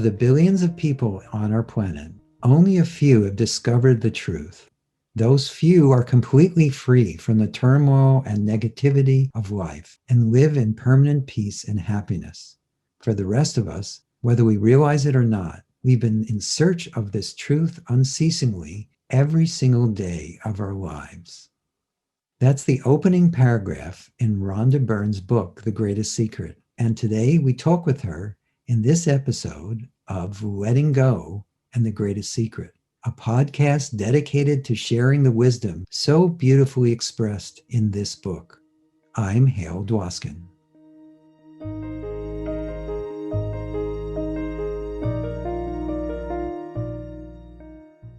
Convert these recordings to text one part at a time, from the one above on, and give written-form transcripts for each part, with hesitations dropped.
Of the billions of people on our planet, only a few have discovered the truth. Those few are completely free from the turmoil and negativity of life and live in permanent peace and happiness. For the rest of us, whether we realize it or not, we've been in search of this truth unceasingly every single day of our lives. That's the opening paragraph in Rhonda Byrne's book, The Greatest Secret. And today we talk with her in this episode of Letting Go and the Greatest Secret, a podcast dedicated to sharing the wisdom so beautifully expressed in this book. I'm Hale.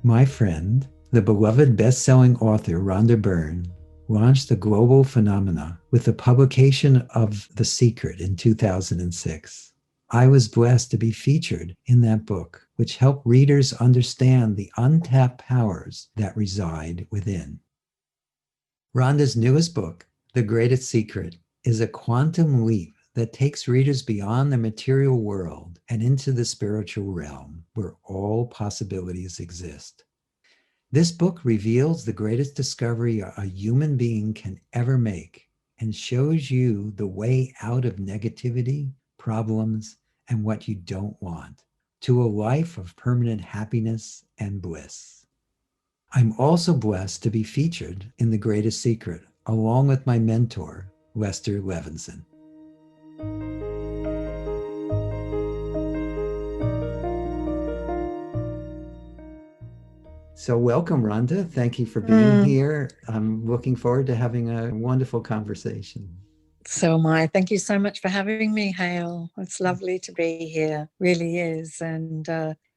My friend, the beloved best-selling author Rhonda Byrne, launched the global phenomena with the publication of The Secret in 2006. I was blessed to be featured in that book, which helped readers understand the untapped powers that reside within. Rhonda's newest book, The Greatest Secret, is a quantum leap that takes readers beyond the material world and into the spiritual realm where all possibilities exist. This book reveals the greatest discovery a human being can ever make and shows you the way out of negativity, problems, and what you don't want to a life of permanent happiness and bliss. I'm also blessed to be featured in The Greatest Secret along with my mentor, Lester Levinson. So welcome, Rhonda. Thank you for being here. I'm looking forward to having a wonderful conversation. So am I. Thank you so much for having me, Hale. It's lovely to be here. Really is. And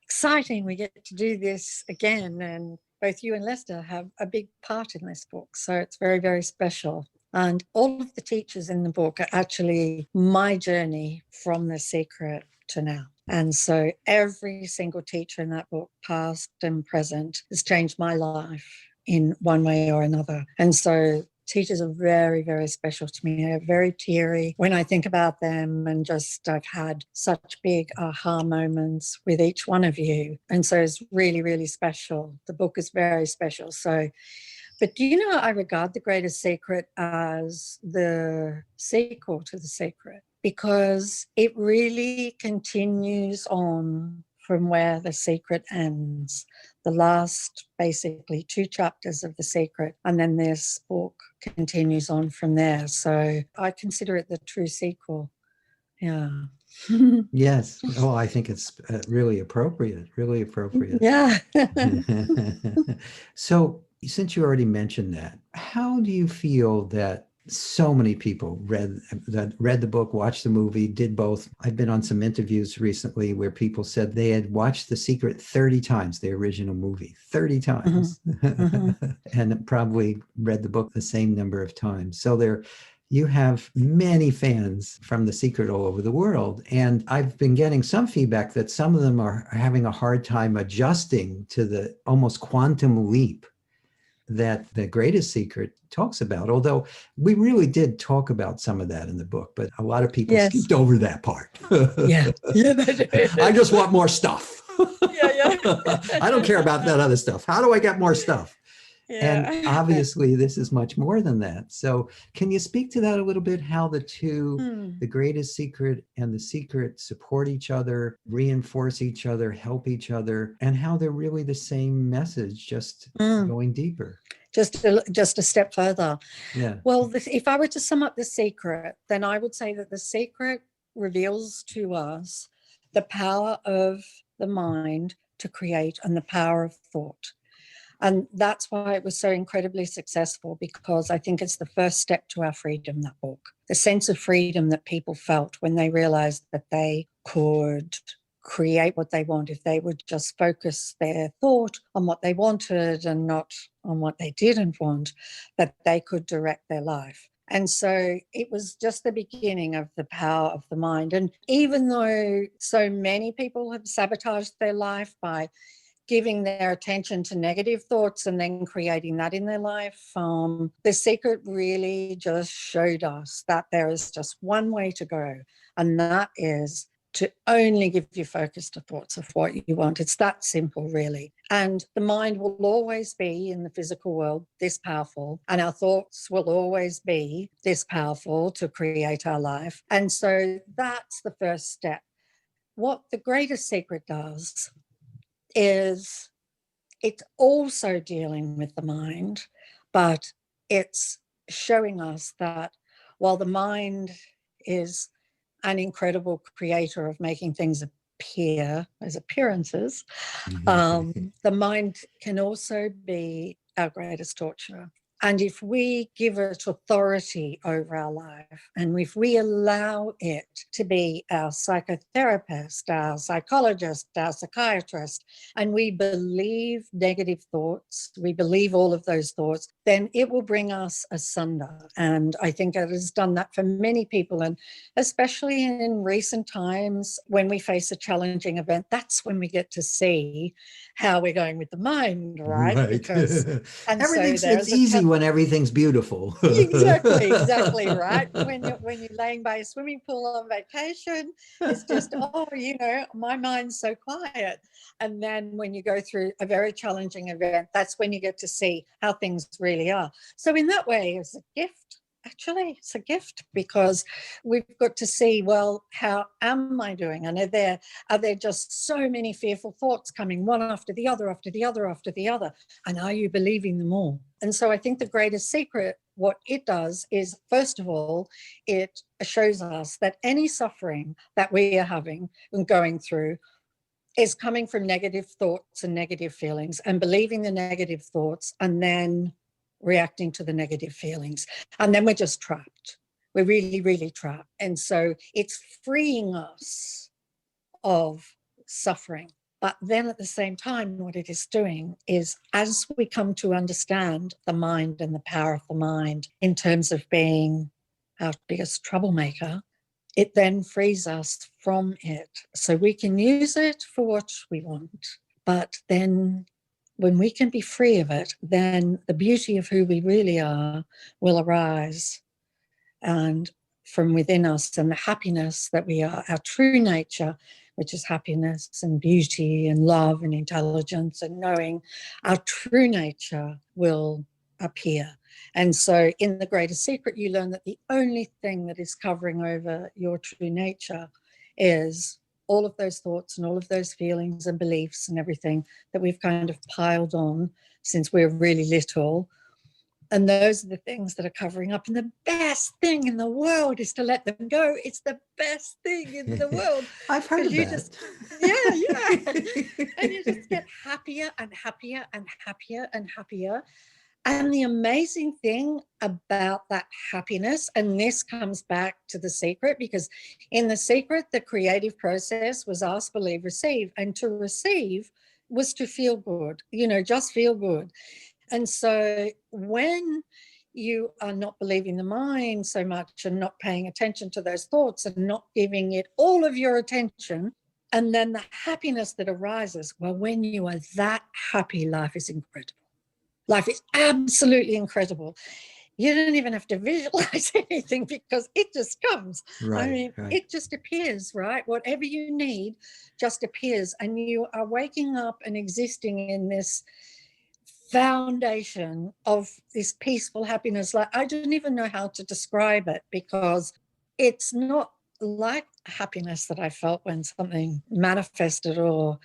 exciting we get to do this again. And both you and Lester have a big part in this book. So it's very, very special. And all of the teachers in the book are actually my journey from The Secret to now. And so every single teacher in that book, past and present, has changed my life in one way or another. And so teachers are very, very special to me. They're very teary when I think about them, and just I've had such big aha moments with each one of you. And so it's really, really special. The book is very special. So, but do you know, I regard The Greatest Secret as the sequel to The Secret, because it really continues on from where The Secret ends. The last, basically, 2 chapters of The Secret, and then this book continues on from there. So I consider it the true sequel. Yeah. Yes. Oh, I think it's really appropriate. Yeah. So, since you already mentioned that, how do you feel that so many people read the book, watched the movie, did both? I've been on some interviews recently where people said they had watched The Secret 30 times, the original movie, 30 times, and probably read the book the same number of times. So you have many fans from The Secret all over the world. And I've been getting some feedback that some of them are having a hard time adjusting to the almost quantum leap that The Greatest Secret talks about, although we really did talk about some of that in the book, but a lot of people skipped over that part. Yeah, they did. I just want more stuff. Yeah. I don't care about that other stuff. How do I get more stuff? Yeah. And obviously this is much more than that. So can you speak to that a little bit, how the two, The Greatest Secret and The Secret, support each other, reinforce each other, help each other, and how they're really the same message, just going deeper? Just a step further. Yeah. Well, if I were to sum up The Secret, then I would say that The Secret reveals to us the power of the mind to create and the power of thought. And that's why it was so incredibly successful, because I think it's the first step to our freedom, that book. The sense of freedom that people felt when they realized that they could create what they want if they would just focus their thought on what they wanted and not on what they didn't want, that they could direct their life. And so it was just the beginning of the power of the mind. And even though so many people have sabotaged their life by giving their attention to negative thoughts and then creating that in their life, The Secret really just showed us that there is just one way to go, and that is to only give you focus to thoughts of what you want. It's that simple, really. And the mind will always be in the physical world this powerful, and our thoughts will always be this powerful to create our life. And so that's the first step. What the greatest secret does is it's also dealing with the mind, but it's showing us that while the mind is an incredible creator of making things appear as appearances, the mind can also be our greatest torturer. And if we give it authority over our life, and if we allow it to be our psychotherapist, our psychologist, our psychiatrist, and we believe negative thoughts, we believe all of those thoughts, then it will bring us asunder. And I think it has done that for many people. And especially in recent times, when we face a challenging event, that's when we get to see how we're going with the mind, right? Because it's easy when everything's beautiful. Exactly, right? When you're laying by a swimming pool on vacation, it's just, my mind's so quiet. And then when you go through a very challenging event, that's when you get to see how things really are. So in that way, it's a gift. Actually, it's a gift, because we've got to see, well, how am I doing? And are there just so many fearful thoughts coming one after the other, after the other, after the other? And are you believing them all? And so I think the greatest secret, what it does is, first of all, it shows us that any suffering that we are having and going through is coming from negative thoughts and negative feelings, and believing the negative thoughts and then reacting to the negative feelings. And then we're just trapped. We're really, really trapped. And so it's freeing us of suffering. But then at the same time, what it is doing is, as we come to understand the mind and the power of the mind in terms of being our biggest troublemaker, it then frees us from it. So we can use it for what we want. But then when we can be free of it, then the beauty of who we really are will arise, and from within us, and the happiness that we are, our true nature, which is happiness and beauty and love and intelligence and knowing, our true nature will appear. And so in the greatest secret, you learn that the only thing that is covering over your true nature is all of those thoughts and all of those feelings and beliefs and everything that we've kind of piled on since we're really little. And those are the things that are covering up. And the best thing in the world is to let them go. It's the best thing in the world. I've heard of that. And you just get happier and happier and happier and happier. And the amazing thing about that happiness, and this comes back to The Secret, because in The Secret, the creative process was ask, believe, receive. And to receive was to feel good, just feel good. And so when you are not believing the mind so much and not paying attention to those thoughts and not giving it all of your attention, and then the happiness that arises, well, when you are that happy, life is incredible. Life is absolutely incredible. You don't even have to visualize anything, because it just comes. Right. It just appears, right? Whatever you need just appears, and you are waking up and existing in this foundation of this peaceful happiness. Like, I don't even know how to describe it, because it's not like happiness that I felt when something manifested, or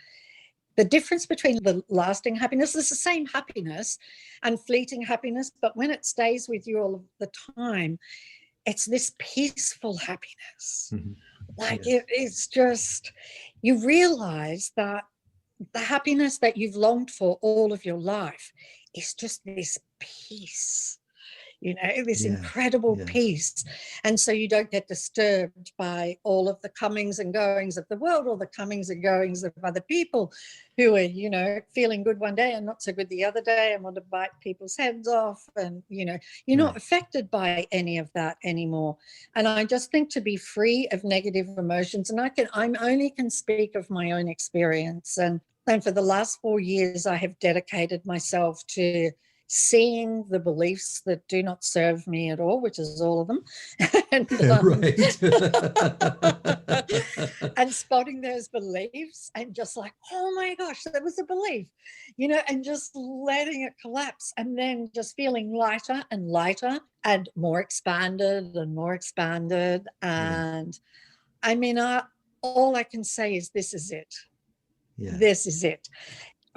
the difference between the lasting happiness is the same happiness and fleeting happiness, but when it stays with you all of the time, it's this peaceful happiness. Mm-hmm. Like, it's just, you realize that the happiness that you've longed for all of your life is just this peace, this incredible peace. And so you don't get disturbed by all of the comings and goings of the world, or the comings and goings of other people who are, feeling good one day and not so good the other day, and want to bite people's heads off. And, you're not affected by any of that anymore. And I just think to be free of negative emotions, and I only can speak of my own experience. And for the last 4 years, I have dedicated myself to seeing the beliefs that do not serve me at all, which is all of them, and, Right. and spotting those beliefs and just like, oh my gosh, that was a belief, and just letting it collapse, and then just feeling lighter and lighter and more expanded and more expanded. And I mean, all I can say is this is it. Yeah. This is it.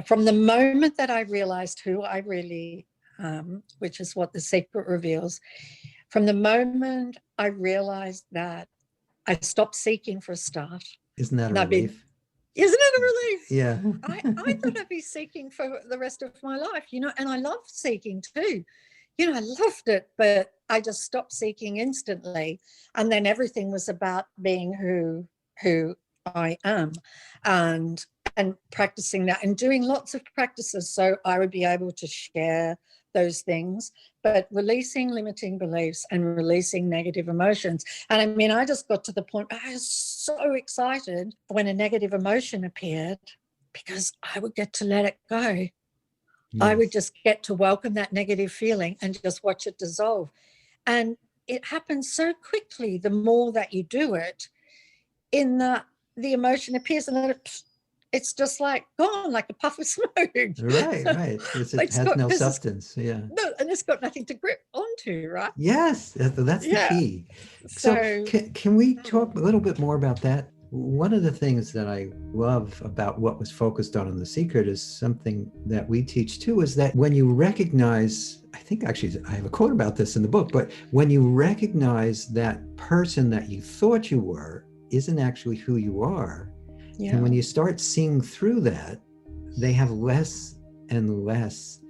From the moment that I realized who I really am, which is what The Secret reveals, from the moment I realized that, I stopped seeking for a start. Isn't that a relief? Isn't it a relief? Yeah. I thought I'd be seeking for the rest of my life, and I loved seeking too. I loved it, but I just stopped seeking instantly. And then everything was about being who I am, and practicing that and doing lots of practices so I would be able to share those things, but releasing limiting beliefs and releasing negative emotions. And I mean, I just got to the point where I was so excited when a negative emotion appeared, because I would get to let it go. Yes. I would just get to welcome that negative feeling and just watch it dissolve. And it happens so quickly the more that you do it, in the emotion appears and then it's just like gone, like a puff of smoke. Right. It has no substance. Yeah. No, and it's got nothing to grip onto, right? Yes, that's the key. So can we talk a little bit more about that? One of the things that I love about what was focused on in The Secret is something that we teach too, is that when you recognize, I think actually I have a quote about this in the book, but when you recognize that person that you thought you were isn't actually who you are, and when you start seeing through that, they have less and less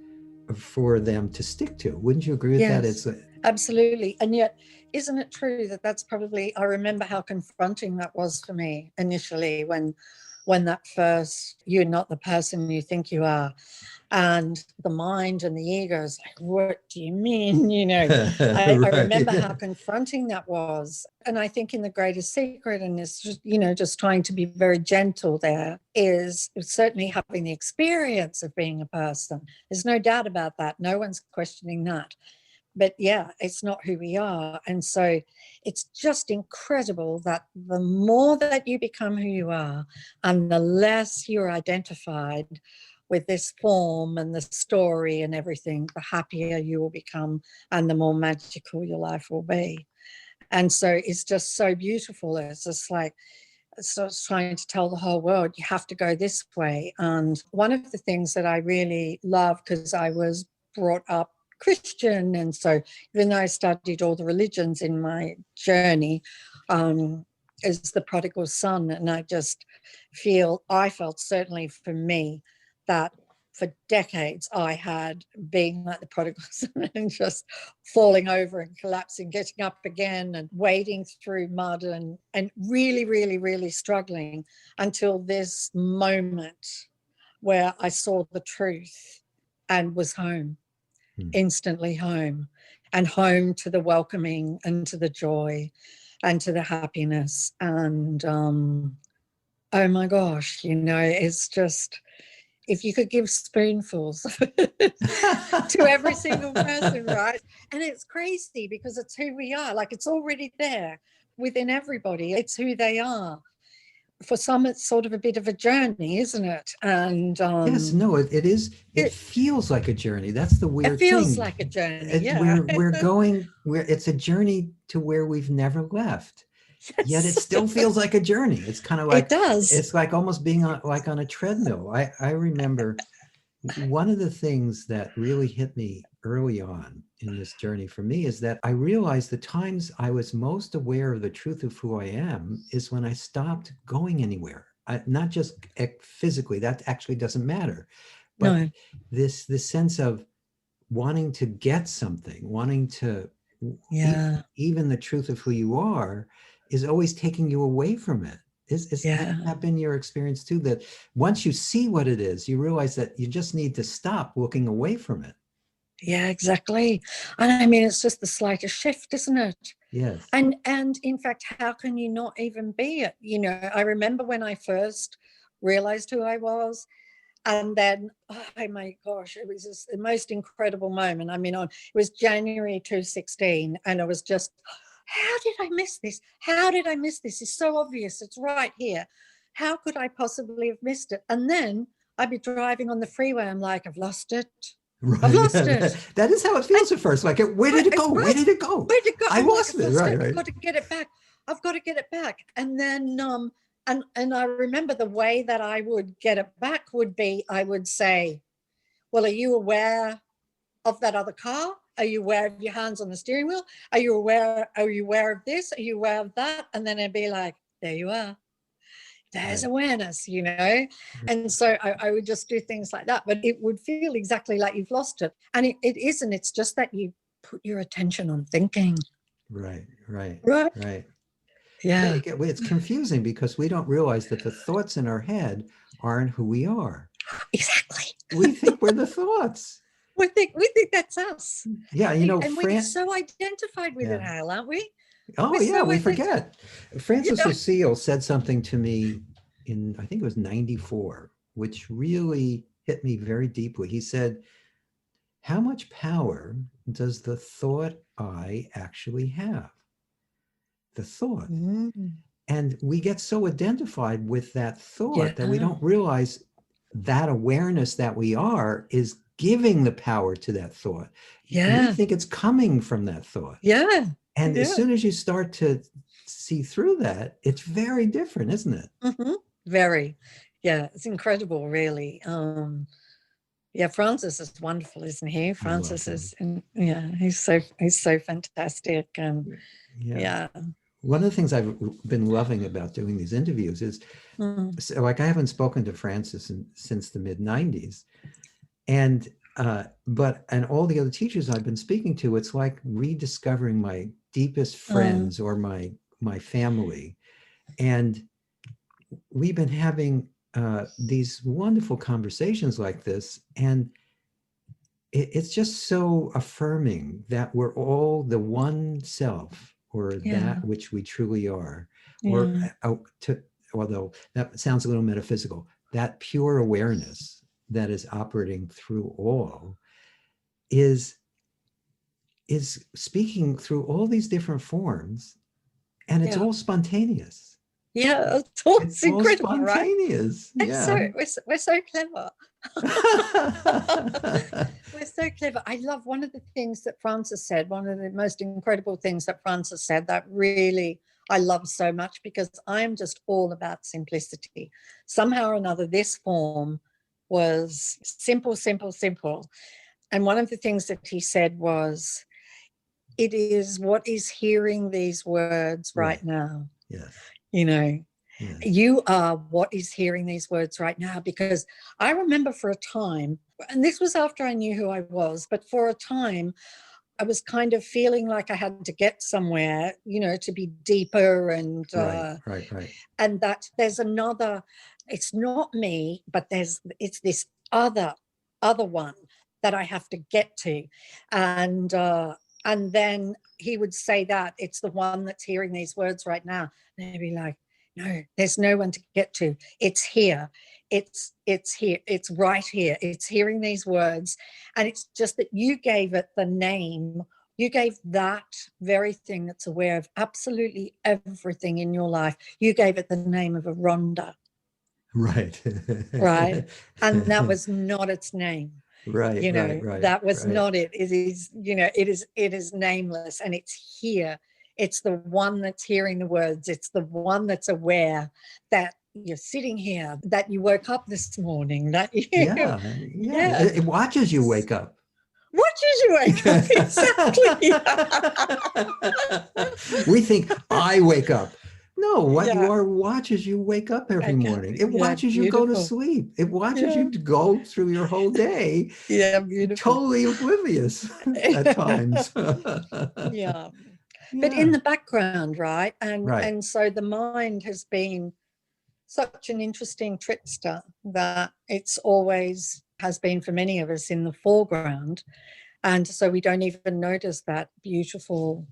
for them to stick to. Wouldn't you agree with that? It's absolutely. And yet, isn't it true that that's probably, I remember how confronting that was for me initially when that first, you're not the person you think you are. And the mind and the ego is like, what do you mean? I remember how confronting that was. And I think in The Greatest Secret, and it's just, just trying to be very gentle there, is certainly having the experience of being a person. There's no doubt about that. No one's questioning that. But yeah, it's not who we are. And so it's just incredible that the more that you become who you are and the less you're identified with this form and the story and everything, the happier you will become and the more magical your life will be. And so it's just so beautiful. It's just like, so it's trying to tell the whole world, you have to go this way. And one of the things that I really love, because I was brought up Christian, and so even though I studied all the religions in my journey, is the prodigal son. And I felt certainly for me that for decades I had been like the prodigal son and just falling over and collapsing, getting up again and wading through mud and really, really, really struggling until this moment where I saw the truth and was home. Instantly home, and home to the welcoming and to the joy and to the happiness. And oh my gosh, it's just, if you could give spoonfuls to every single person, right? And it's crazy because it's who we are. Like, it's already there within everybody. It's who they are. For some, it's sort of a bit of a journey, isn't it? And yes, no, it is. It feels like a journey. That's the weird thing. It feels like a journey. We're going. It's a journey to where we've never left. Yes. Yet it still feels like a journey. It's kind of like, it does. It's like almost being like on a treadmill. I remember one of the things that really hit me early on in this journey for me is that I realized the times I was most aware of the truth of who I am is when I stopped going anywhere. Not just physically, that actually doesn't matter, but this sense of wanting to get something, wanting to, even the truth of who you are is always taking you away from it. Has that been your experience too? That once you see what it is, you realize that you just need to stop looking away from it. Yeah, exactly. And I mean, it's just the slightest shift, isn't it? Yes. And in fact, how can you not even be it? I remember when I first realized who I was, And then, oh my gosh, it was just the most incredible moment. I mean, it was January 2016, and it was just, how did I miss this? How did I miss this? It's so obvious. It's right here. How could I possibly have missed it? And then I'd be driving on the freeway. I'm like, I've lost it. Right. I've lost it. That is how it feels at first. Like, where did it go? Right. Where did it go? Where did it go? I lost it. Right, right. I've got to get it back. I've got to get it back. And then, and I remember the way that I would get it back would be, I would say, well, are you aware of that other car? Are you aware of your hands on the steering wheel? Are you aware of this? Are you aware of that? And then it'd be like, there you are. There's awareness, you know? And so I would just do things like that, but it would feel exactly like you've lost it. And it isn't, it's just that you put your attention on thinking. Right. Yeah. It's confusing because we don't realize that the thoughts in our head aren't who we are. Exactly. We think we're the thoughts. We think that's us. Yeah, you know, and we're so identified with it, Hale, aren't we? Oh, we forget. Francis O'Seal said something to me in, I think it was 94, which really hit me very deeply. He said, how much power does the thought I actually have? The thought. Mm-hmm. And we get so identified with that thought that we don't realize that awareness that we are is giving the power to that thought. Yeah. We think it's coming from that thought. Yeah. And as soon as you start to see through that, it's very different, isn't it? Mm-hmm. Very. Yeah, it's incredible, really. Francis is wonderful, isn't he? Francis is, he's so fantastic. And one of the things I've been loving about doing these interviews is, so, like, I haven't spoken to Francis since the mid-90s. And all the other teachers I've been speaking to, it's like rediscovering my deepest friends or my family. And we've been having these wonderful conversations like this. And it's just so affirming that we're all the one self, or that which we truly are. Or although that sounds a little metaphysical, that pure awareness that is operating through all is speaking through all these different forms, and it's all spontaneous. Yeah, it's incredible, all spontaneous. Right? We're so clever. We're so clever. I love one of the things that Francis said, one of the most incredible things that Francis said that really I love so much, because I'm just all about simplicity. Somehow or another, this form was simple. And one of the things that he said was, it is what is hearing these words right now. Yes. You know, you are what is hearing these words right now. Because I remember for a time, and this was after I knew who I was, but for a time, I was kind of feeling like I had to get somewhere, you know, to be deeper, and right. And that there's another, it's not me, but it's this other one that I have to get to. And then he would say that it's the one that's hearing these words right now. And they'd be like, no, there's no one to get to. It's here. It's here. It's right here. It's hearing these words. And it's just that you gave it the name. You gave that very thing that's aware of absolutely everything in your life. You gave it the name of a Rhonda. Right. Right. And that was not its name. Right. You know, right, that was not it. It is, you know, it is nameless, and it's here. It's the one that's hearing the words. It's the one that's aware that you're sitting here, that you woke up this morning, that you, It watches you wake up. Watches you wake up, exactly. We think I wake up. No, what you are watches you wake up every morning. It watches you go to sleep. It watches you go through your whole day. Yeah, beautiful. Totally oblivious at times. But in the background, right? And so the mind has been such an interesting trickster that it's always has been for many of us in the foreground. And so we don't even notice that beautiful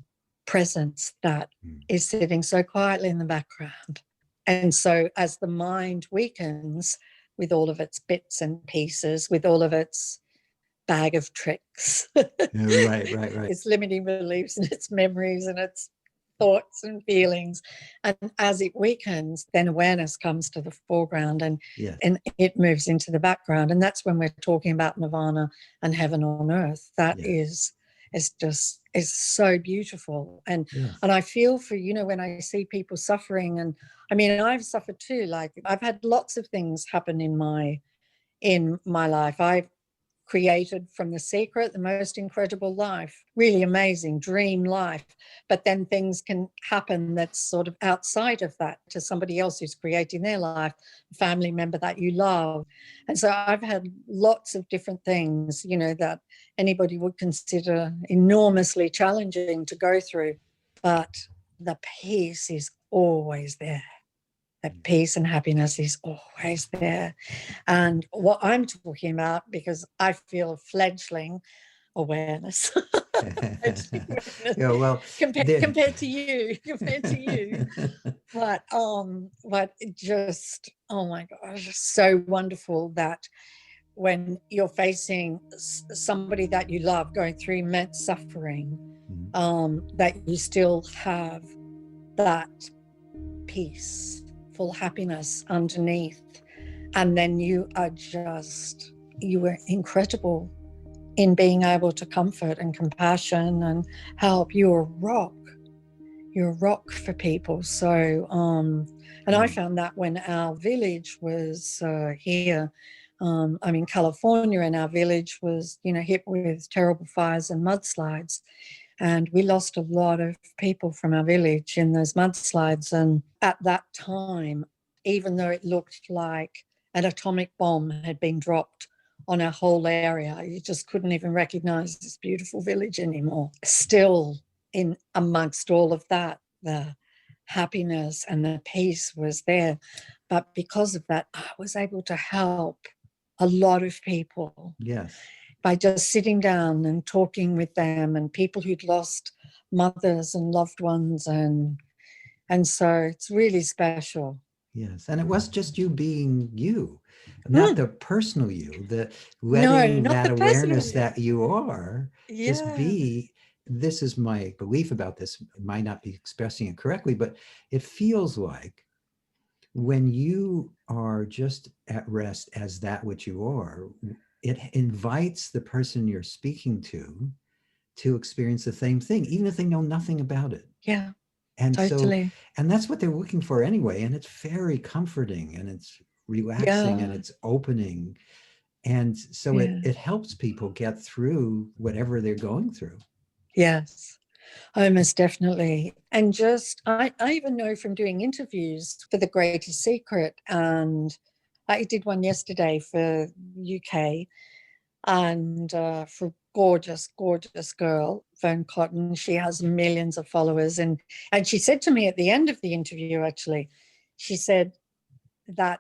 presence that is sitting so quietly in the background. And so as the mind weakens, with all of its bits and pieces, with all of its bag of tricks. Right. Its limiting beliefs and its memories and its thoughts and feelings. And as it weakens, then awareness comes to the foreground, and Yes. and it moves into the background. And that's when we're talking about nirvana and heaven on earth. That Yes. is so beautiful. And Yes. and I feel for, when I see people suffering, and I mean, I've suffered too. Like, I've had lots of things happen in my life. I've created from the secret the most incredible life, really amazing dream life, but then things can happen that's sort of outside of that to somebody else who's creating their life, a family member that you love. And so I've had lots of different things, that anybody would consider enormously challenging to go through, but the peace is always there. That peace and happiness is always there. And what I'm talking about, because I feel fledgling awareness, Yeah, well, compared to you, but it just, oh my gosh, it's so wonderful that when you're facing somebody that you love going through immense suffering, that you still have that peace, full happiness underneath. And then you are incredible in being able to comfort and compassion and help. You're a rock for people. So and I found that when our village was here, I'm in California, and our village was hit with terrible fires and mudslides. And we lost a lot of people from our village in those mudslides. And at that time, even though it looked like an atomic bomb had been dropped on our whole area, you just couldn't even recognize this beautiful village anymore. Still, in amongst all of that, the happiness and the peace was there. But because of that, I was able to help a lot of people. Yes. By just sitting down and talking with them, and people who'd lost mothers and loved ones. And so it's really special. Yes. And it was just you being you, not the personal you, letting not that the personal awareness you. that you are just Yeah. be. This is my belief about this. I might not be expressing it correctly, but it feels like when you are just at rest as that which you are, it invites the person you're speaking to experience the same thing, even if they know nothing about it. Yeah. And totally. so, and that's what they're looking for anyway. And it's very comforting, and it's relaxing, and it's opening. And so it helps people get through whatever they're going through. Yes. Oh, most definitely. And just, I even know from doing interviews for The Greatest Secret, and I did one yesterday for UK, and for a gorgeous, gorgeous girl, Fern Cotton. She has millions of followers. And she said to me at the end of the interview, actually, she said that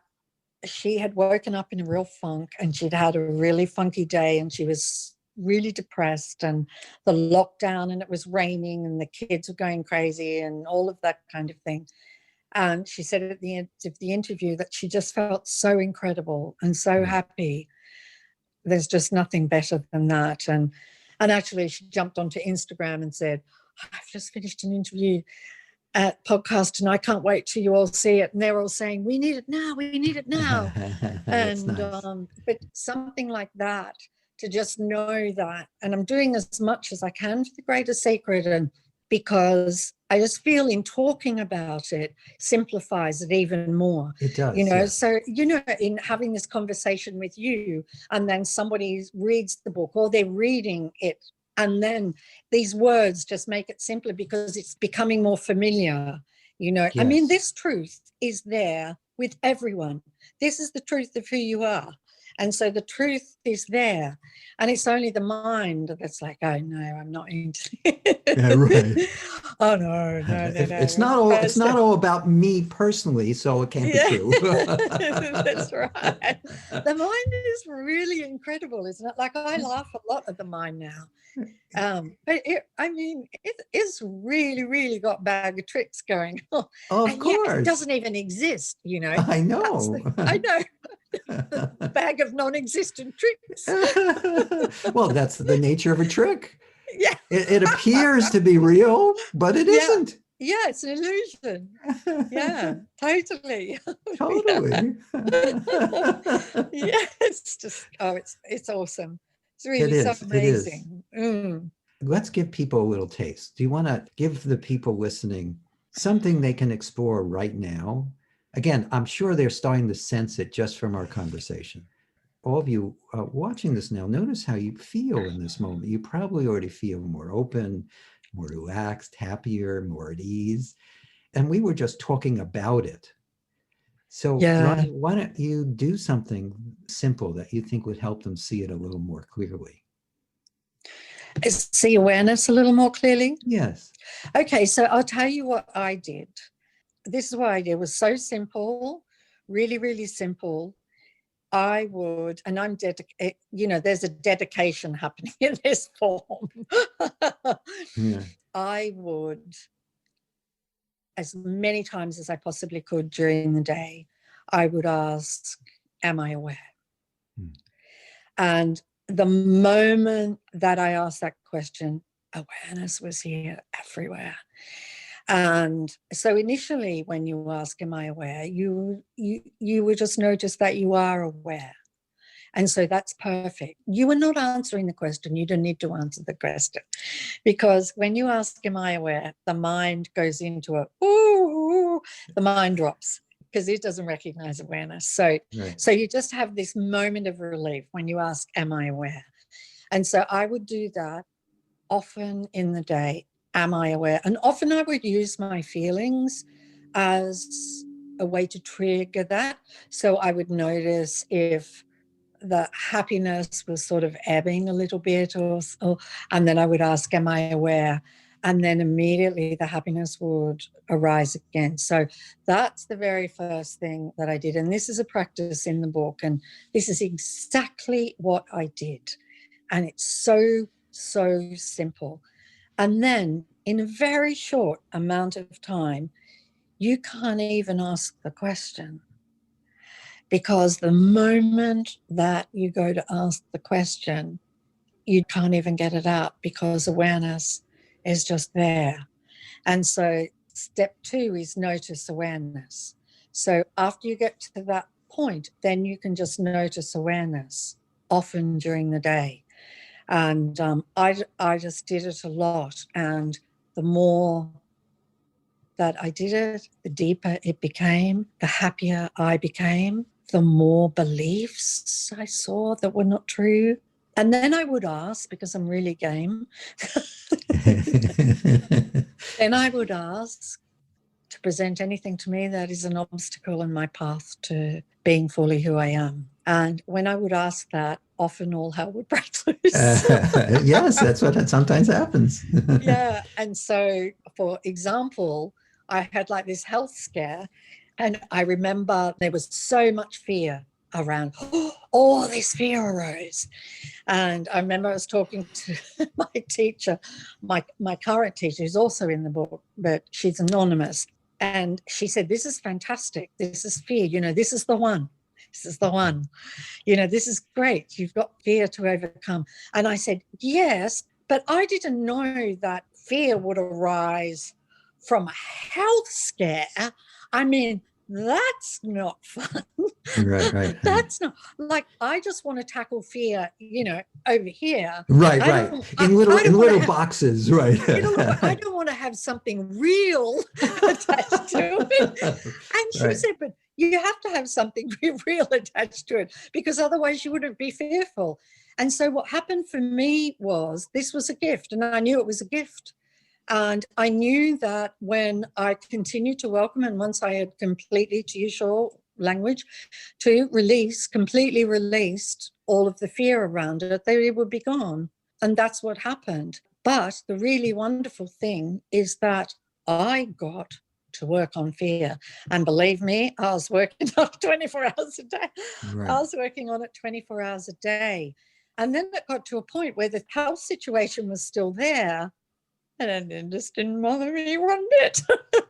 she had woken up in a real funk, and she'd had a really funky day, and she was really depressed, and the lockdown, and it was raining, and the kids were going crazy, and all of that kind of thing. And she said at the end of the interview that she just felt so incredible and so happy. There's just nothing better than that. And actually, she jumped onto Instagram and said, I've just finished an interview at podcast, and I can't wait till you all see it. And they're all saying, we need it now, we need it now. That's And nice. but something like that, to just know that. And I'm doing as much as I can for The Greater Secret, and because I just feel in talking about it simplifies it even more. It does. So, in having this conversation with you, and then somebody reads the book, or they're reading it, and then these words just make it simpler because it's becoming more familiar. Yes. I mean, this truth is there with everyone. This is the truth of who you are. And so the truth is there, and it's only the mind that's like, oh no, I'm not into it. Yeah, right. Oh no. It's not all about me personally, so it can't be true. That's right. The mind is really incredible, isn't it? Like, I laugh a lot at the mind now. But it's really, really got a bag of tricks going on. Of and course. yet it doesn't even exist, I know. I know. bag of non-existent tricks. Well, that's the nature of a trick. Yeah. It appears to be real, but it isn't. Yeah, it's an illusion. Yeah, totally. Totally. Yeah, it's just, it's awesome. It's really It so is. It is. amazing. Let's give people a little taste. Do you want to give the people listening something they can explore right now? Again, I'm sure they're starting to sense it just from our conversation. All of you watching this now, notice how you feel in this moment. You probably already feel more open, more relaxed, happier, more at ease. And we were just talking about it. So, Yeah. Rhonda, why don't you do something simple that you think would help them see it a little more clearly? See awareness a little more clearly. Yes. Okay, so I'll tell you what I did. This is what I did. It was so simple, really, really simple. I would, and I'm dedicated, there's a dedication happening in this form. Yeah. I would, as many times as I possibly could during the day, I would ask, am I aware? And the moment that I asked that question, awareness was here everywhere. And so initially when you ask, am I aware, you would just notice that you are aware. And so that's perfect. You are not answering the question. You don't need to answer the question. Because when you ask, am I aware, the mind goes into the mind drops because it doesn't recognize awareness. So, Right. so you just have this moment of relief when you ask, am I aware? And so I would do that often in the day. Am I aware? And often I would use my feelings as a way to trigger that. So I would notice if the happiness was sort of ebbing a little bit, and then I would ask, am I aware? And then immediately the happiness would arise again. So that's the very first thing that I did. And this is a practice in the book. And this is exactly what I did. And it's so, so simple. And then in a very short amount of time, you can't even ask the question. Because the moment that you go to ask the question, you can't even get it out because awareness is just there. And so step 2 is notice awareness. So after you get to that point, then you can just notice awareness often during the day. And I just did it a lot. And the more that I did it, the deeper it became, the happier I became, the more beliefs I saw that were not true. And then I would ask, because I'm really game, then I would ask to present anything to me that is an obstacle in my path to being fully who I am. And when I would ask that, often all hell would break loose. Yes, that's what sometimes happens. Yeah. And so, for example, I had like this health scare, and I remember there was so much fear around. All this fear arose. And I remember I was talking to my teacher, my current teacher, who's also in the book, but she's anonymous. And she said, this is fantastic. This is fear. This is the one. This is the one. This is great. You've got fear to overcome. And I said, yes, but I didn't know that fear would arise from a health scare. I mean, that's not fun. Right. That's not, like, I just want to tackle fear, over here. Right. In little boxes, right. I don't want to have something real attached to it. And she said, but you have to have something real attached to it, because otherwise you wouldn't be fearful. And so what happened for me was, this was a gift, and I knew it was a gift. And I knew that when I continued to welcome, and once I had completely, to use your language, completely released all of the fear around it, it would be gone. And that's what happened. But the really wonderful thing is that I got to work on fear. And believe me, I was working on it 24 hours a day. Right. I was working on it 24 hours a day. And then it got to a point where the health situation was still there, and it just didn't bother me one bit.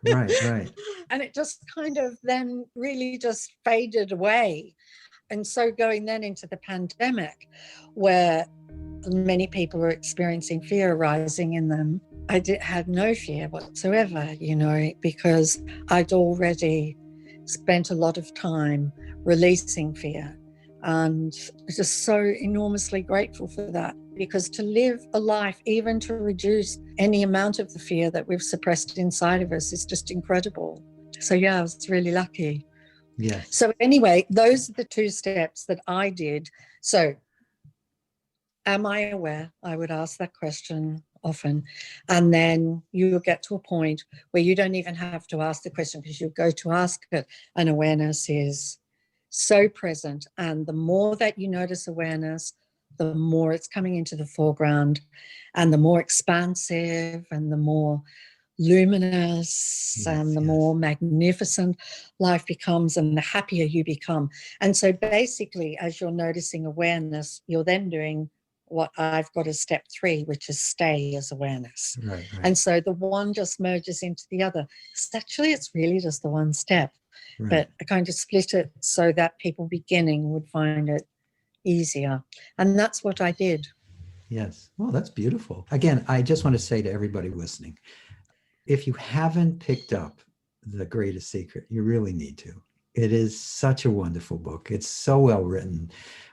Right. And it just kind of then really just faded away. And so going then into the pandemic, where many people were experiencing fear arising in them, had no fear whatsoever, you know, because I'd already spent a lot of time releasing fear. And I'm just so enormously grateful for that, because to live a life, even to reduce any amount of the fear that we've suppressed inside of us, is just incredible. So yeah, I was really lucky. Yes. So anyway, those are the 2 steps that I did. So am I aware? I would ask that question often. And then you'll get to a point where you don't even have to ask the question, because you go to ask it, and awareness is so present. And the more that you notice awareness, the more it's coming into the foreground, and the more expansive and the more luminous and the more magnificent life becomes, and the happier you become. And so basically, as you're noticing awareness, you're then doing what I've got as step 3, which is stay as awareness. Right. And so the one just merges into the other. Actually, it's really just the one step. Right. But I kind of split it so that people beginning would find it easier. And that's what I did. Yes. Well, that's beautiful. Again, I just want to say to everybody listening, if you haven't picked up The Greatest Secret, you really need to. It is such a wonderful book. It's so well written.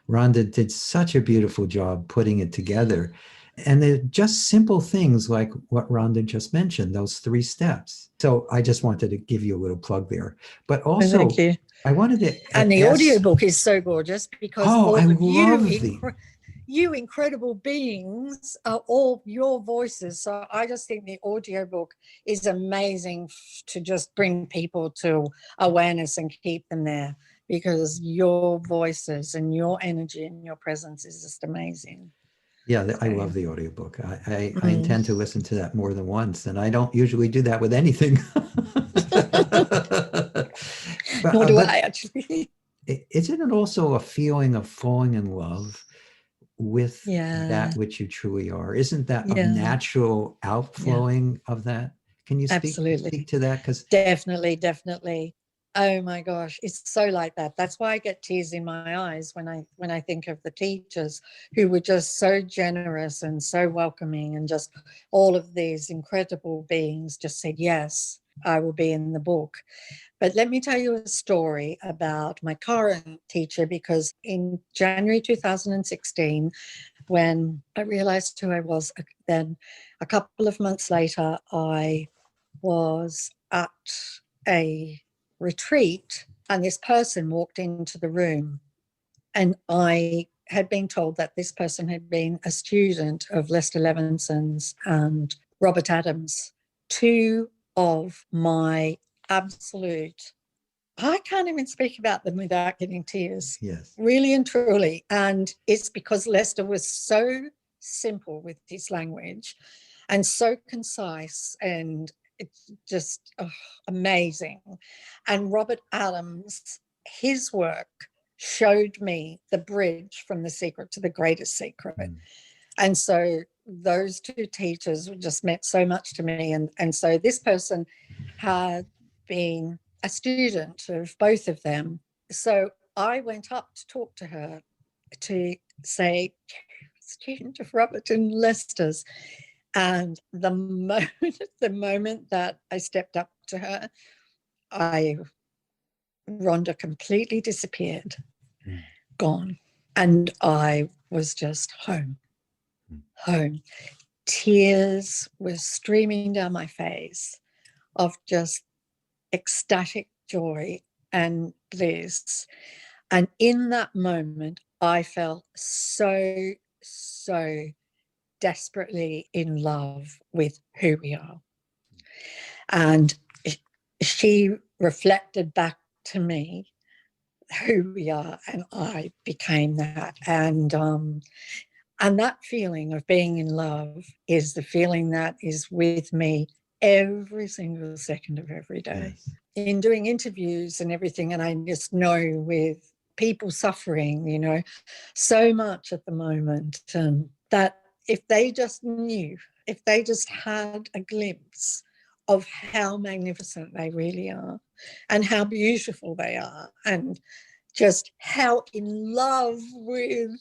Rhonda did such a beautiful job putting it together. And they're just simple things like what Rhonda just mentioned, those 3 steps. So I just wanted to give you a little plug there. But also, thank you. I wanted to and the ask, audiobook is so gorgeous, because oh, all I of love you incredible beings are all your voices. So I just think the audiobook is amazing to just bring people to awareness and keep them there, because your voices and your energy and your presence is just amazing. Yeah, I love the audiobook. I intend to listen to that more than once, and I don't usually do that with anything. Nor do I, actually. Isn't it also a feeling of falling in love with Yeah. that which you truly are? Isn't that a Yeah. natural outflowing of that? Can you speak to that? Because Definitely. Oh my gosh, it's so like that. That's why I get tears in my eyes when I think of the teachers who were just so generous and so welcoming, and just all of these incredible beings just said, yes, I will be in the book. But let me tell you a story about my current teacher, because in January 2016, when I realized who I was, then a couple of months later, I was at a retreat, and this person walked into the room, and I had been told that this person had been a student of Lester Levenson's and Robert Adams, 2 of my absolute, I can't even speak about them without getting tears. yes, Really and truly. And it's because Lester was so simple with his language and so concise, and it's just amazing. And Robert Adams, his work showed me the bridge from The Secret to The Greatest Secret. And so those 2 teachers just meant so much to me. And so this person had been a student of both of them. So I went up to talk to her to say, student of Robert and Lester's. And the moment that I stepped up to her, Rhonda completely disappeared, gone. And I was just home. Tears were streaming down my face of just ecstatic joy and bliss. And in that moment, I felt so desperately in love with who we are. And she reflected back to me who we are, and I became that. And that feeling of being in love is the feeling that is with me every single second of every day. Yes. In doing interviews and everything, and I just know with people suffering, you know, so much at the moment, that if they just knew, if they just had a glimpse of how magnificent they really are and how beautiful they are, and just how in love with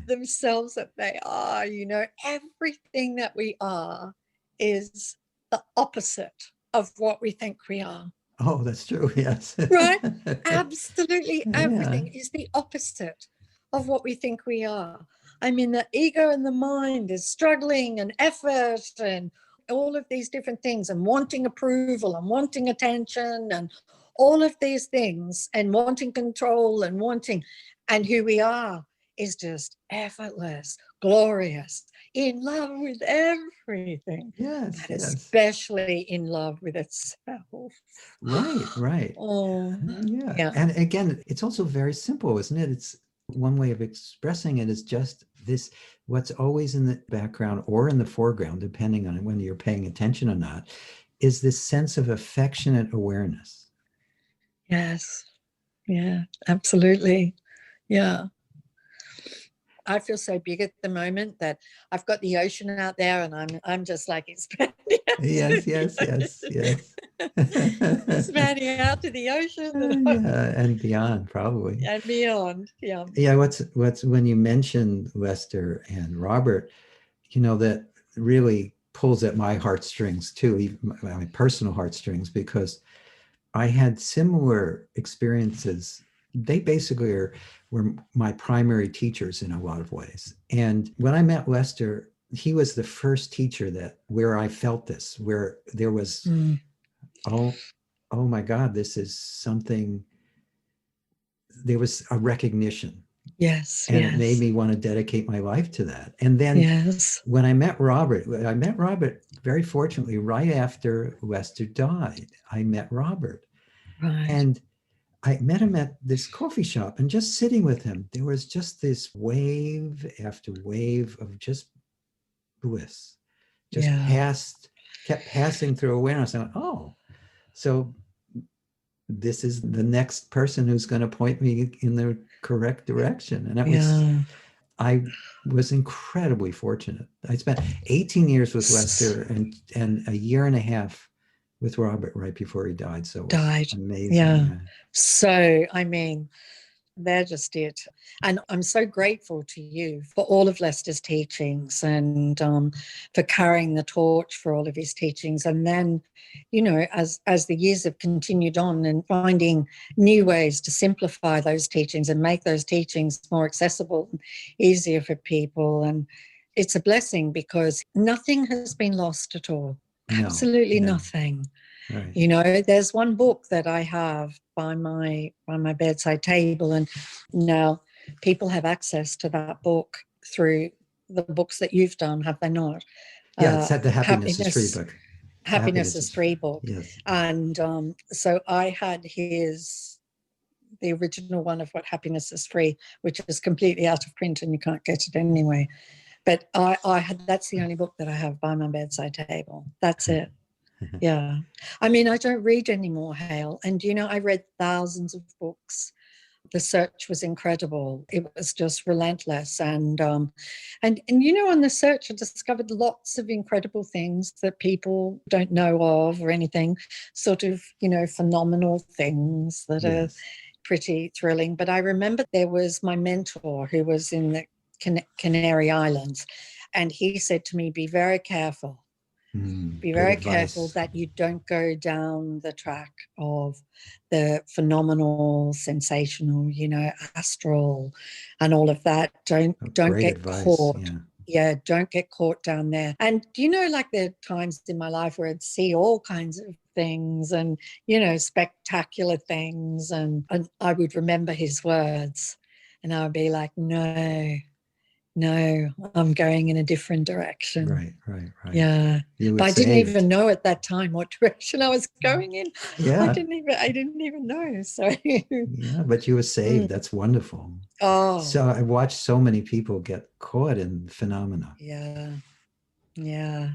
themselves that they are. Everything that we are is the opposite of what we think we are. Oh, that's true. Yes. Right? Absolutely Yeah. everything is the opposite of what we think we are. I mean, the ego and the mind is struggling and effort and all of these different things, and wanting approval and wanting attention and all of these things, and wanting control and who we are is just effortless, glorious, in love with everything, Yes. but Yes. especially in love with itself. Right. Right. Oh, Yeah. yeah. And again, it's also very simple, isn't it? It's one way of expressing it is just this, what's always in the background or in the foreground, depending on when you're paying attention or not, is this sense of affectionate awareness. Yes. Yeah, absolutely. Yeah. I feel so big at the moment that I've got the ocean out there, and I'm just like expanding out to Yes, the yes, yes, yes. ocean. Expanding out to the ocean Yeah, and beyond, probably. and beyond. Yeah. Yeah, what's when you mentioned Lester and Robert, that really pulls at my heartstrings too, even my personal heartstrings, because I had similar experiences. They basically were my primary teachers in a lot of ways. And when I met Lester, he was the first teacher where I felt this, where there was, oh, oh my God, this is something, there was a recognition. Yes, And it made yes, me want to dedicate my life to that. And then yes. when I met Robert very fortunately right after Lester died. I met Robert. Right. And I met him at this coffee shop, and just sitting with him, there was just this wave after wave of just bliss, just Yeah. kept passing through awareness. I went, oh, so this is the next person who's going to point me in the correct direction. And Yeah. I was incredibly fortunate. I spent 18 years with Lester and a year and a half with Robert right before he died. So it was Died. amazing. Yeah. Yeah. So, I mean, they're just it. And I'm so grateful to you for all of Lester's teachings, and for carrying the torch for all of his teachings. And then, as the years have continued on, and finding new ways to simplify those teachings and make those teachings more accessible and easier for people. And it's a blessing, because nothing has been lost at all. No, Absolutely no. nothing. Right. There's one book that I have by my bedside table, and now people have access to that book through the books that you've done, have they not? Yeah, it's the Happiness is Free Happiness, book. Happiness Happiness is is Free book, yes. and so I had the original one of What Happiness is Free, which is completely out of print and you can't get it anyway. But I had, that's the only book that I have by my bedside table. That's it. Yeah. I mean, I don't read anymore, Hale. And, I read thousands of books. The search was incredible. It was just relentless. And on the search, I discovered lots of incredible things that people don't know of or anything, sort of, phenomenal things that are Yes. pretty thrilling. But I remember there was my mentor who was in the Canary Islands, and he said to me, be very careful. Be Good very careful advice. that you don't go down the track of the phenomenal, sensational, astral and all of that. Don't Great get advice. caught. Yeah. Yeah, don't get caught down there. And like there are times in my life where I'd see all kinds of things and, spectacular things. And I would remember his words and I would be like, no, I'm going in a different direction. Right, right, right. Yeah. You were But I didn't saved. even know at that time what direction I was going in. I Yeah. didn't even know. So Yeah, but you were saved. mm. That's wonderful. Oh, So I watched so many people get caught in phenomena. yeah. Yeah.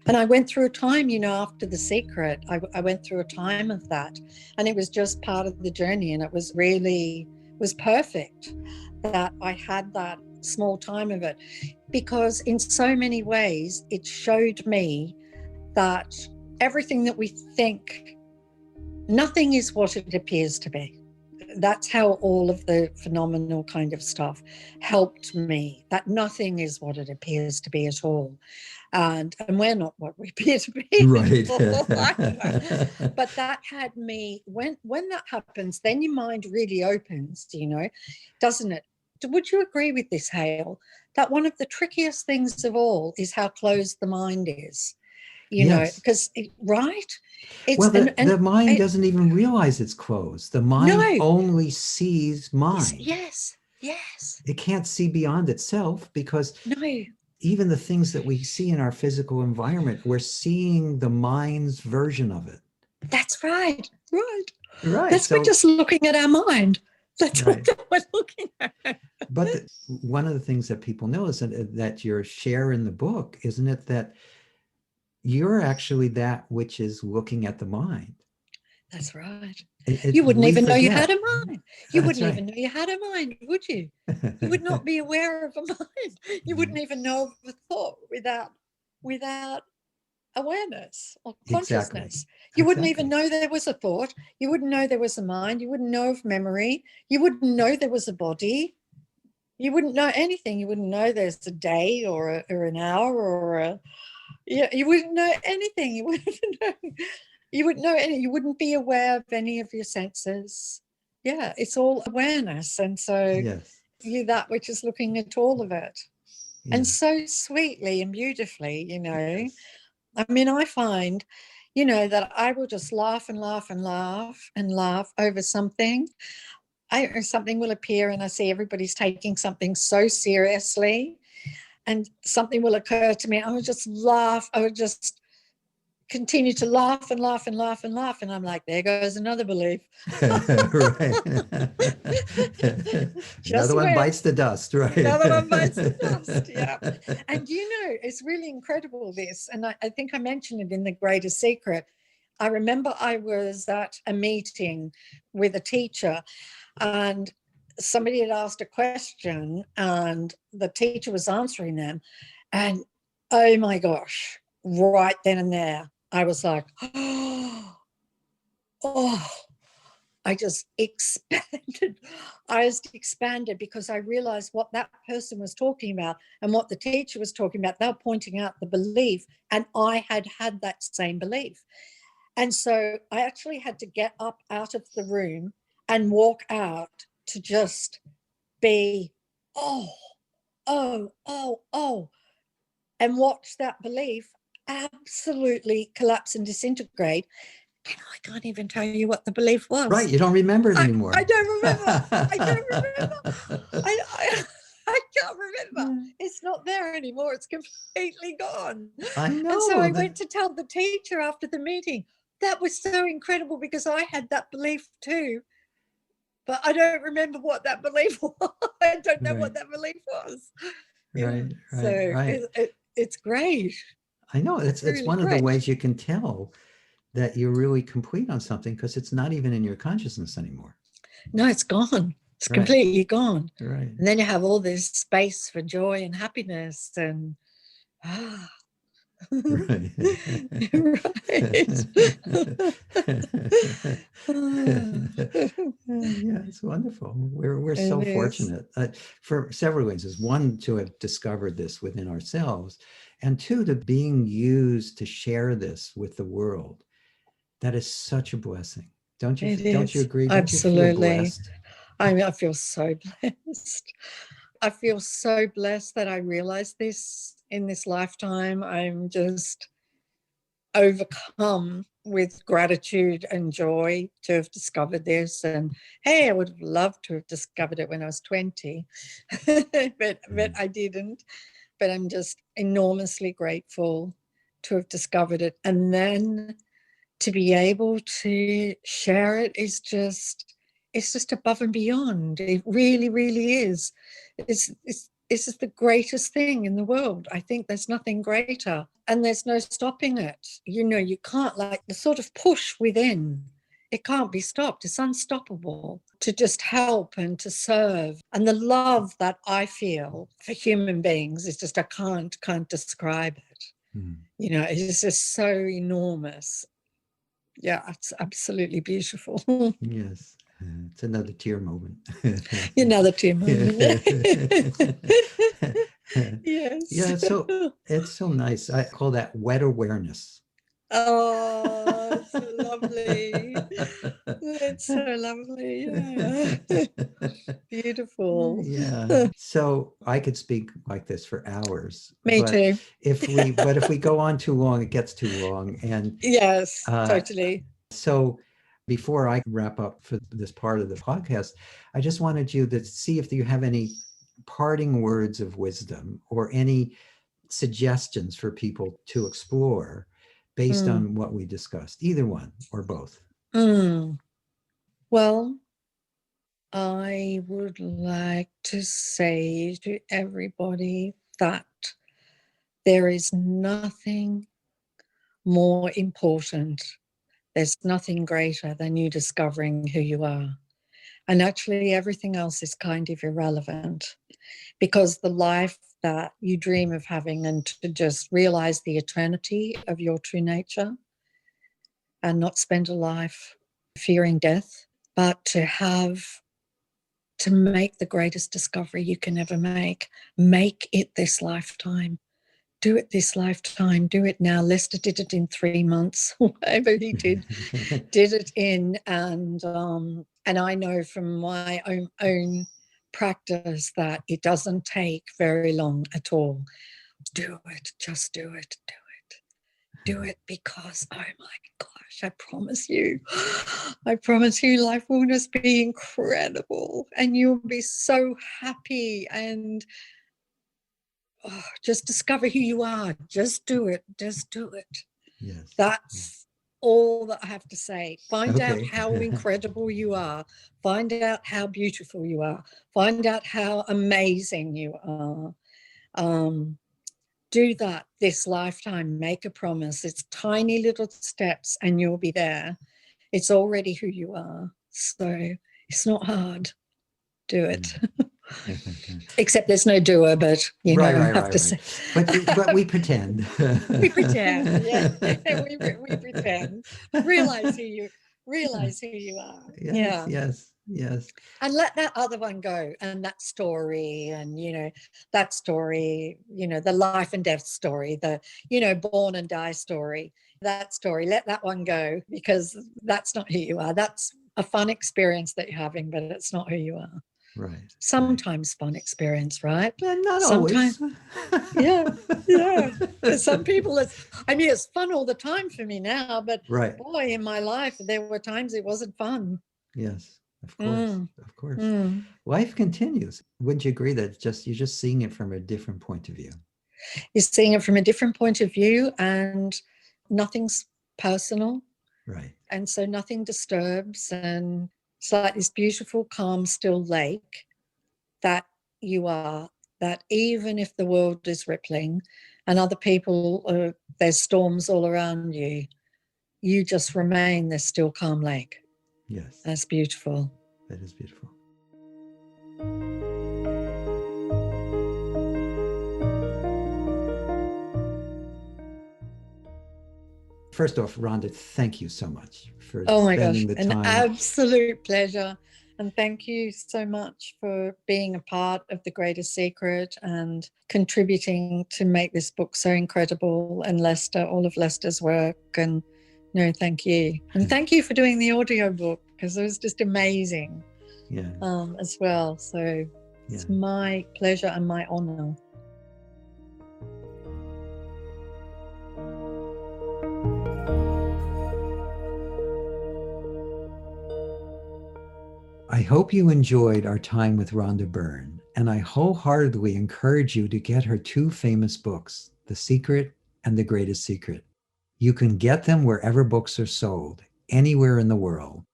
And I went through a time, after The Secret, I went through a time of that, and it was just part of the journey. And it was perfect that I had that small time of it, because in so many ways it showed me that everything that we think, nothing is what it appears to be. that's how all of the phenomenal kind of stuff helped me, that nothing is what it appears to be at all. And we're not what we appear to be. Right. But that had me, when that happens, then your mind really opens, doesn't it? Would you agree with this, Hale? That one of the trickiest things of all is how closed the mind is, Yes. because, right? Well, the mind doesn't even realize it's closed. The mind no, only sees mind. yes. It can't see beyond itself, because No, even the things that we see in our physical environment, we're seeing the mind's version of it. that's right. Right. That's, we're just looking at our mind. That's right. what we're looking at. But one of the things that people know is that you share in the book, isn't it, that you're actually that which is looking at the mind. That's right. You wouldn't even know you had a mind. You That's wouldn't right. even know you had a mind, would you? You would not be aware of a mind. You wouldn't even know of a thought without awareness or consciousness. Exactly. You wouldn't even know there was a thought. You wouldn't know there was a mind. You wouldn't know of memory. You wouldn't know there was a body. You wouldn't know anything. You wouldn't know there's a day or an hour or a, you wouldn't know anything. You wouldn't know. You wouldn't know any. You wouldn't be aware of any of your senses. Yeah, it's all awareness, and so yes. you're that which is looking at all of it, and so sweetly and beautifully. Yes. I mean, I find, that I will just laugh and laugh and laugh and laugh over something. Something will appear, and I see everybody's taking something so seriously, and something will occur to me. I would just laugh. I would just continue to laugh and laugh and laugh and laugh, and I'm like, there goes another belief. Right. Another one bites the dust, right? Another one bites the dust, yeah. And it's really incredible, this, and I think I mentioned it in The Greatest Secret. I remember I was at a meeting with a teacher, and somebody had asked a question, and the teacher was answering them, and oh my gosh, right then and there, I was like, oh, I just expanded. I just expanded because I realized what that person was talking about and what the teacher was talking about. They were pointing out the belief, and I had that same belief. And so I actually had to get up out of the room and walk out to just be, oh, and watch that belief absolutely collapse and disintegrate. And I can't even tell you what the belief was. Right, you don't remember it anymore. I don't remember. I can't remember. It's not there anymore. It's completely gone. I know. And so I went to tell the teacher after the meeting. That was so incredible, because I had that belief too. But I don't remember what that belief was. I don't know what that belief was. Right. So it's great. I know. It's one of the ways you can tell that you're really complete on something, because it's not even in your consciousness anymore. No, it's gone. It's completely gone. Right. And then you have all this space for joy and happiness and Right. Yeah, it's wonderful. We're so fortunate for several reasons. One, to have discovered this within ourselves, and two, to being used to share this with the world. That is such a blessing. Don't you agree? Absolutely. Don't you feel blessed? I feel so blessed. I feel so blessed that I realized this in this lifetime. I'm just overcome with gratitude and joy to have discovered this. And hey, I would have loved to have discovered it when I was 20, but I didn't. But I'm just enormously grateful to have discovered it. And then to be able to share it is just, it's just above and beyond. It really, really is. It's just the greatest thing in the world. I think there's nothing greater, and there's no stopping it. You can't, like, the sort of push within, it can't be stopped. It's unstoppable to just help and to serve. And the love that I feel for human beings is just, I can't describe it. It's just so enormous. Yeah, it's absolutely beautiful. Yes. It's another tear moment. Another tear moment. Yes. Yeah, it's so nice. I call that wet awareness. Oh, it's so lovely. It's so lovely. Yeah. Beautiful. Yeah. So I could speak like this for hours, Me too. but if we go on too long, it gets too long. And Yes, uh, totally. so before I wrap up for this part of the podcast, I just wanted you to see if you have any parting words of wisdom or any suggestions for people to explore based Mm. on what we discussed, either one or both. Mm. Well, I would like to say to everybody that there is nothing more important. There's nothing greater than you discovering who you are. And actually, everything else is kind of irrelevant, because the life that you dream of having, and to just realize the eternity of your true nature and not spend a life fearing death, but to make the greatest discovery you can ever make it this lifetime. Do it this lifetime. Do it now. Lester did it in 3 months, whatever he did it in. And I know from my own practice that it doesn't take very long at all. Do it. Just do it. Do it. Do it, because, oh my gosh, I promise you, life will just be incredible and you'll be so happy. And just discover who you are. Just do it. Just do it. Yes. That's all that I have to say. Find out Okay. how incredible you are. Find out how beautiful you are. Find out how amazing you are. Do that this lifetime. Make a promise. It's tiny little steps and you'll be there. It's already who you are. So it's not hard. Do it. Except there's no doer, but you Right, know, right, have right, to right. say. But we pretend. We pretend, yeah. We pretend. Realize who you are. Yes, Yeah. yes, yes. And let that other one go, and that story, and that story, the life and death story, the born and die story, that story, let that one go, because that's not who you are. That's a fun experience that you're having, but it's not who you are. Right. Sometimes fun experience, right? And not Sometimes, always. yeah. For some people, it's fun all the time for me now, but Right. boy, in my life, there were times it wasn't fun. Yes, of course. Mm, Of course. mm. Life continues. Wouldn't you agree that you're just seeing it from a different point of view? You're seeing it from a different point of view, and nothing's personal. Right. And so nothing disturbs. And it's like this beautiful, calm, still lake that you are, that even if the world is rippling and other people, there's storms all around you, you just remain this still, calm lake. Yes. That's beautiful. That is beautiful. First off, Rhonda, thank you so much for spending the An time. absolute pleasure. And thank you so much for being a part of The Greatest Secret and contributing to make this book so incredible, and Lester, all of Lester's work. And thank you. And thank you for doing the audiobook, because it was just amazing. Yeah. As well. So it's my pleasure and my honor. I hope you enjoyed our time with Rhonda Byrne, and I wholeheartedly encourage you to get her 2 famous books, The Secret and The Greatest Secret. You can get them wherever books are sold, anywhere in the world.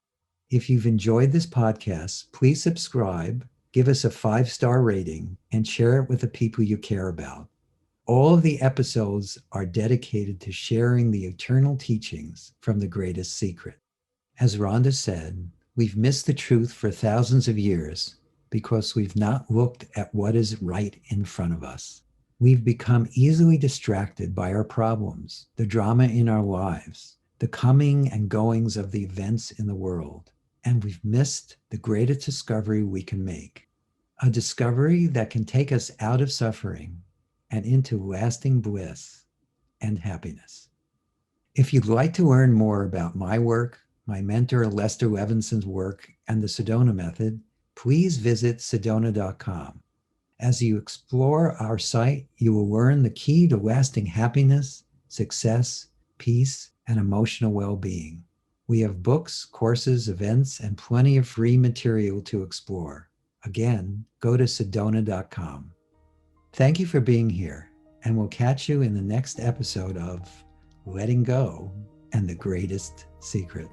If you've enjoyed this podcast, please subscribe, give us a 5-star rating, and share it with the people you care about. All of the episodes are dedicated to sharing the eternal teachings from The Greatest Secret. As Rhonda said, we've missed the truth for thousands of years because we've not looked at what is right in front of us. We've become easily distracted by our problems, the drama in our lives, the coming and goings of the events in the world. and we've missed the greatest discovery we can make, a discovery that can take us out of suffering and into lasting bliss and happiness. If you'd like to learn more about my work, my mentor Lester Levinson's work, and the Sedona method, please visit sedona.com. As you explore our site, you will learn the key to lasting happiness, success, peace, and emotional well-being. We have books, courses, events, and plenty of free material to explore. Again, go to sedona.com. Thank you for being here, and we'll catch you in the next episode of Letting Go and the Greatest Secret.